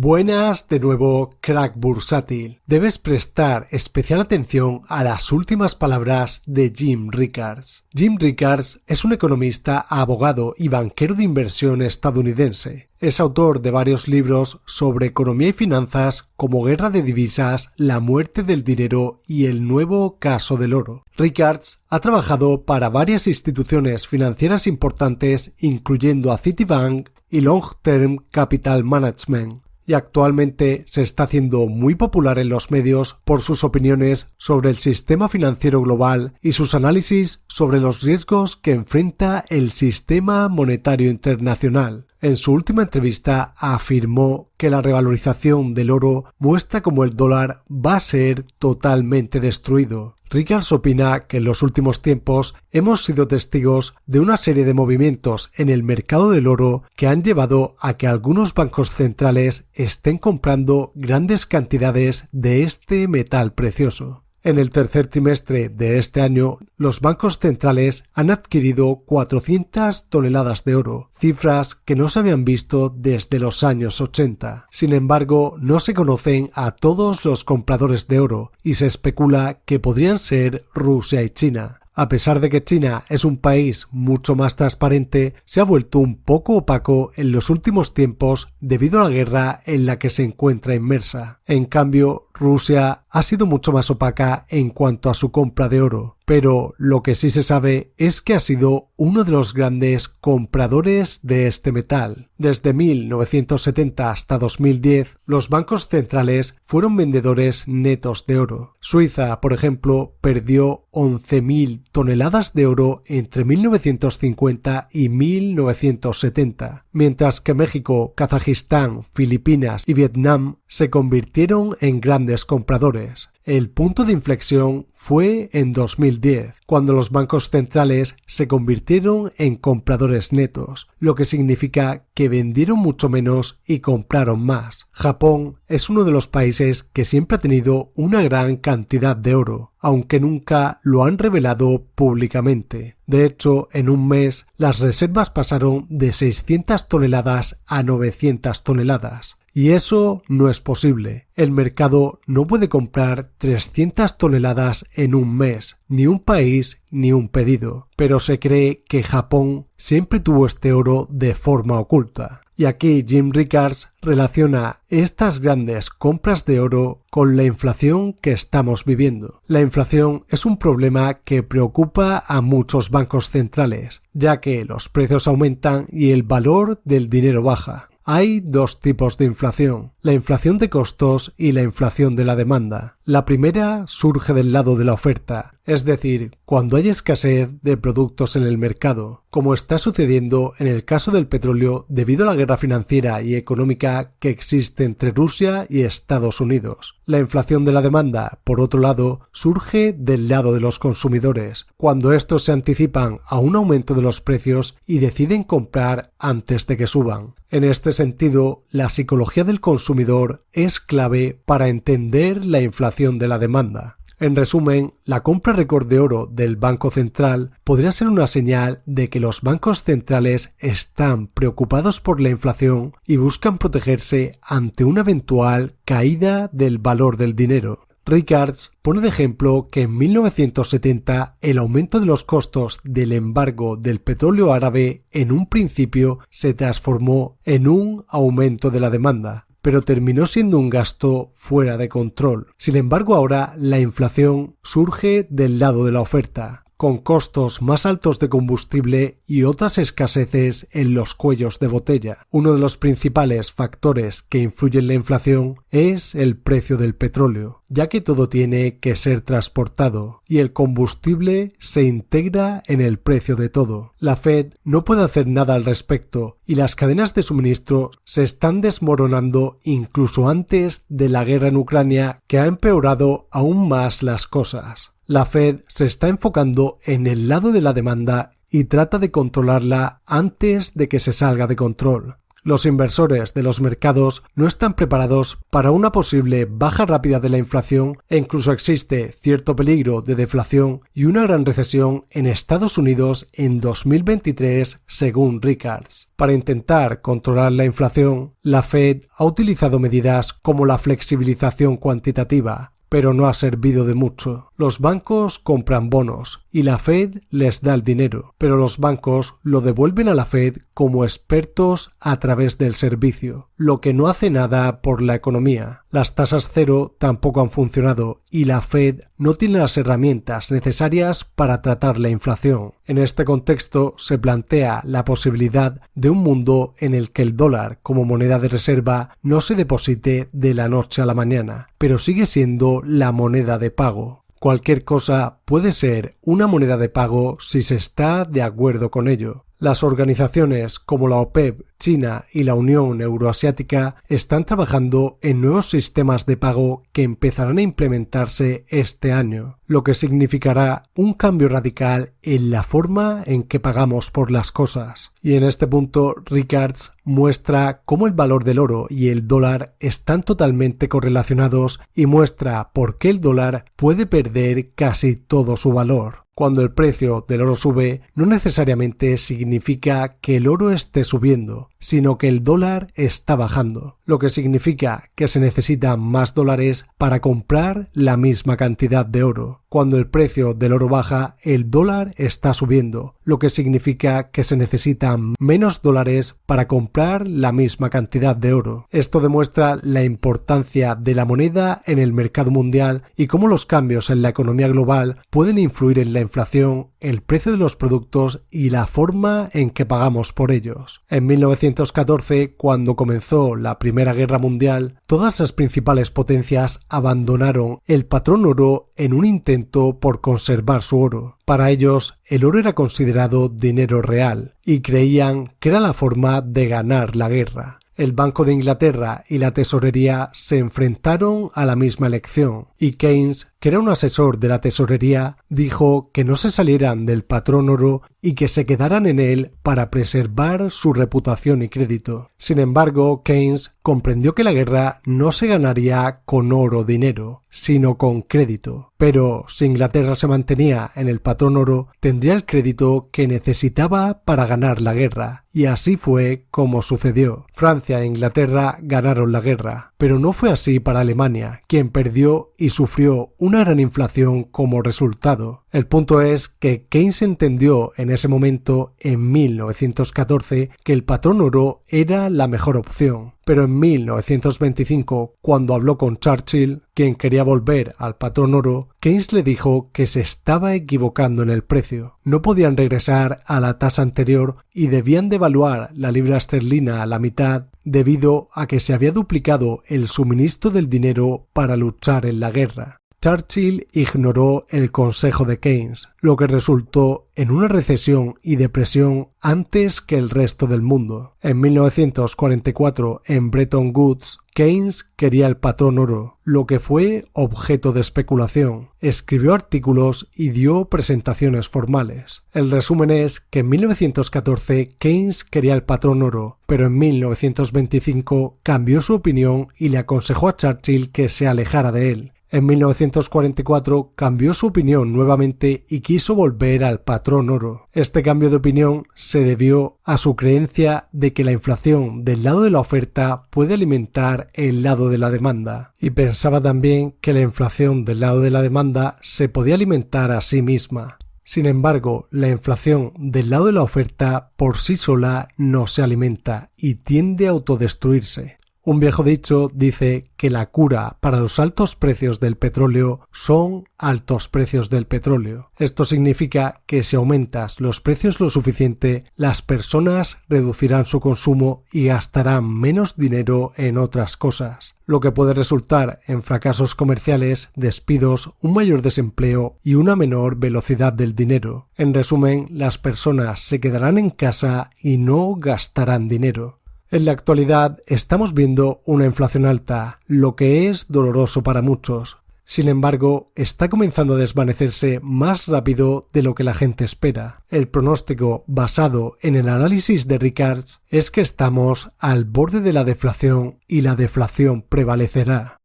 Buenas de nuevo, crack bursátil. Debes prestar especial atención a las últimas palabras de Jim Rickards. Jim Rickards es un economista, abogado y banquero de inversión estadounidense. Es autor de varios libros sobre economía y finanzas como Guerra de Divisas, La muerte del dinero y El nuevo caso del oro. Rickards ha trabajado para varias instituciones financieras importantes, incluyendo a Citibank y Long Term Capital Management, y actualmente se está haciendo muy popular en los medios por sus opiniones sobre el sistema financiero global y sus análisis sobre los riesgos que enfrenta el sistema monetario internacional. En su última entrevista afirmó que la revalorización del oro muestra cómo el dólar va a ser totalmente destruido. Rickards opina que en los últimos tiempos hemos sido testigos de una serie de movimientos en el mercado del oro que han llevado a que algunos bancos centrales estén comprando grandes cantidades de este metal precioso. En el tercer trimestre de este año, los bancos centrales han adquirido 400 toneladas de oro, cifras que no se habían visto desde los años 80. Sin embargo, no se conocen a todos los compradores de oro y se especula que podrían ser Rusia y China. A pesar de que China es un país mucho más transparente, se ha vuelto un poco opaco en los últimos tiempos debido a la guerra en la que se encuentra inmersa. En cambio, Rusia ha sido mucho más opaca en cuanto a su compra de oro, pero lo que sí se sabe es que ha sido uno de los grandes compradores de este metal. Desde 1970 hasta 2010, los bancos centrales fueron vendedores netos de oro. Suiza, por ejemplo, perdió 11.000 toneladas de oro entre 1950 y 1970, mientras que México, Kazajistán, Filipinas y Vietnam se convirtieron en grandes compradores. El punto de inflexión fue en 2010, cuando los bancos centrales se convirtieron en compradores netos, lo que significa que vendieron mucho menos y compraron más. Japón es uno de los países que siempre ha tenido una gran cantidad de oro, aunque nunca lo han revelado públicamente. De hecho, en un mes, las reservas pasaron de 600 toneladas a 900 toneladas. Y eso no es posible. El mercado no puede comprar 300 toneladas en un mes, ni un país ni un pedido. Pero se cree que Japón siempre tuvo este oro de forma oculta. Y aquí Jim Rickards relaciona estas grandes compras de oro con la inflación que estamos viviendo. La inflación es un problema que preocupa a muchos bancos centrales, ya que los precios aumentan y el valor del dinero baja. Hay dos tipos de inflación, la inflación de costos y la inflación de la demanda. La primera surge del lado de la oferta, es decir, cuando hay escasez de productos en el mercado, como está sucediendo en el caso del petróleo debido a la guerra financiera y económica que existe entre Rusia y Estados Unidos. La inflación de la demanda, por otro lado, surge del lado de los consumidores, cuando estos se anticipan a un aumento de los precios y deciden comprar antes de que suban. En este sentido, la psicología del consumidor es clave para entender la inflación de la demanda. En resumen, la compra récord de oro del Banco Central podría ser una señal de que los bancos centrales están preocupados por la inflación y buscan protegerse ante una eventual caída del valor del dinero. Rickards pone de ejemplo que en 1970 el aumento de los costos del embargo del petróleo árabe en un principio se transformó en un aumento de la demanda, pero terminó siendo un gasto fuera de control. Sin embargo, ahora la inflación surge del lado de la oferta, con costos más altos de combustible y otras escaseces en los cuellos de botella. Uno de los principales factores que influyen en la inflación es el precio del petróleo, ya que todo tiene que ser transportado y el combustible se integra en el precio de todo. La Fed no puede hacer nada al respecto y las cadenas de suministro se están desmoronando incluso antes de la guerra en Ucrania, que ha empeorado aún más las cosas. La Fed se está enfocando en el lado de la demanda y trata de controlarla antes de que se salga de control. Los inversores de los mercados no están preparados para una posible baja rápida de la inflación e incluso existe cierto peligro de deflación y una gran recesión en Estados Unidos en 2023, según Rickards. Para intentar controlar la inflación, la Fed ha utilizado medidas como la flexibilización cuantitativa, pero no ha servido de mucho. Los bancos compran bonos y la Fed les da el dinero, pero los bancos lo devuelven a la Fed como expertos a través del servicio, lo que no hace nada por la economía. Las tasas cero tampoco han funcionado y la Fed no tiene las herramientas necesarias para tratar la inflación. En este contexto se plantea la posibilidad de un mundo en el que el dólar como moneda de reserva no se deposite de la noche a la mañana, pero sigue siendo la moneda de pago. Cualquier cosa puede ser una moneda de pago si se está de acuerdo con ello. Las organizaciones como la OPEP, China y la Unión Euroasiática están trabajando en nuevos sistemas de pago que empezarán a implementarse este año, lo que significará un cambio radical en la forma en que pagamos por las cosas. Y en este punto, Rickards muestra cómo el valor del oro y el dólar están totalmente correlacionados y muestra por qué el dólar puede perder casi todo su valor. Cuando el precio del oro sube, no necesariamente significa que el oro esté subiendo, sino que el dólar está bajando, lo que significa que se necesitan más dólares para comprar la misma cantidad de oro. Cuando el precio del oro baja, el dólar está subiendo, lo que significa que se necesitan menos dólares para comprar la misma cantidad de oro. Esto demuestra la importancia de la moneda en el mercado mundial y cómo los cambios en la economía global pueden influir en la inflación, el precio de los productos y la forma en que pagamos por ellos. En 1914, cuando comenzó la Primera Guerra Mundial, todas las principales potencias abandonaron el patrón oro en un intento por conservar su oro. Para ellos, el oro era considerado dinero real y creían que era la forma de ganar la guerra. El Banco de Inglaterra y la Tesorería se enfrentaron a la misma elección y Keynes, que era un asesor de la Tesorería, dijo que no se salieran del patrón oro y que se quedaran en él para preservar su reputación y crédito. Sin embargo, Keynes comprendió que la guerra no se ganaría con oro o dinero, sino con crédito. Pero si Inglaterra se mantenía en el patrón oro, tendría el crédito que necesitaba para ganar la guerra, y así fue como sucedió. Francia e Inglaterra ganaron la guerra, pero no fue así para Alemania, quien perdió y sufrió una gran inflación como resultado. El punto es que Keynes entendió en ese momento, en 1914, que el patrón oro era la mejor opción. Pero en 1925, cuando habló con Churchill, quien quería volver al patrón oro, Keynes le dijo que se estaba equivocando en el precio. No podían regresar a la tasa anterior y debían devaluar la libra esterlina a la mitad debido a que se había duplicado el suministro del dinero para luchar en la guerra. Churchill ignoró el consejo de Keynes, lo que resultó en una recesión y depresión antes que el resto del mundo. En 1944, en Bretton Woods, Keynes quería el patrón oro, lo que fue objeto de especulación. Escribió artículos y dio presentaciones formales. El resumen es que en 1914 Keynes quería el patrón oro, pero en 1925 cambió su opinión y le aconsejó a Churchill que se alejara de él. En 1944 cambió su opinión nuevamente y quiso volver al patrón oro. Este cambio de opinión se debió a su creencia de que la inflación del lado de la oferta puede alimentar el lado de la demanda, y pensaba también que la inflación del lado de la demanda se podía alimentar a sí misma. Sin embargo, la inflación del lado de la oferta por sí sola no se alimenta y tiende a autodestruirse. Un viejo dicho dice que la cura para los altos precios del petróleo son altos precios del petróleo. Esto significa que si aumentas los precios lo suficiente, las personas reducirán su consumo y gastarán menos dinero en otras cosas, lo que puede resultar en fracasos comerciales, despidos, un mayor desempleo y una menor velocidad del dinero. En resumen, las personas se quedarán en casa y no gastarán dinero. En la actualidad estamos viendo una inflación alta, lo que es doloroso para muchos. Sin embargo, está comenzando a desvanecerse más rápido de lo que la gente espera. El pronóstico basado en el análisis de Rickards es que estamos al borde de la deflación y la deflación prevalecerá.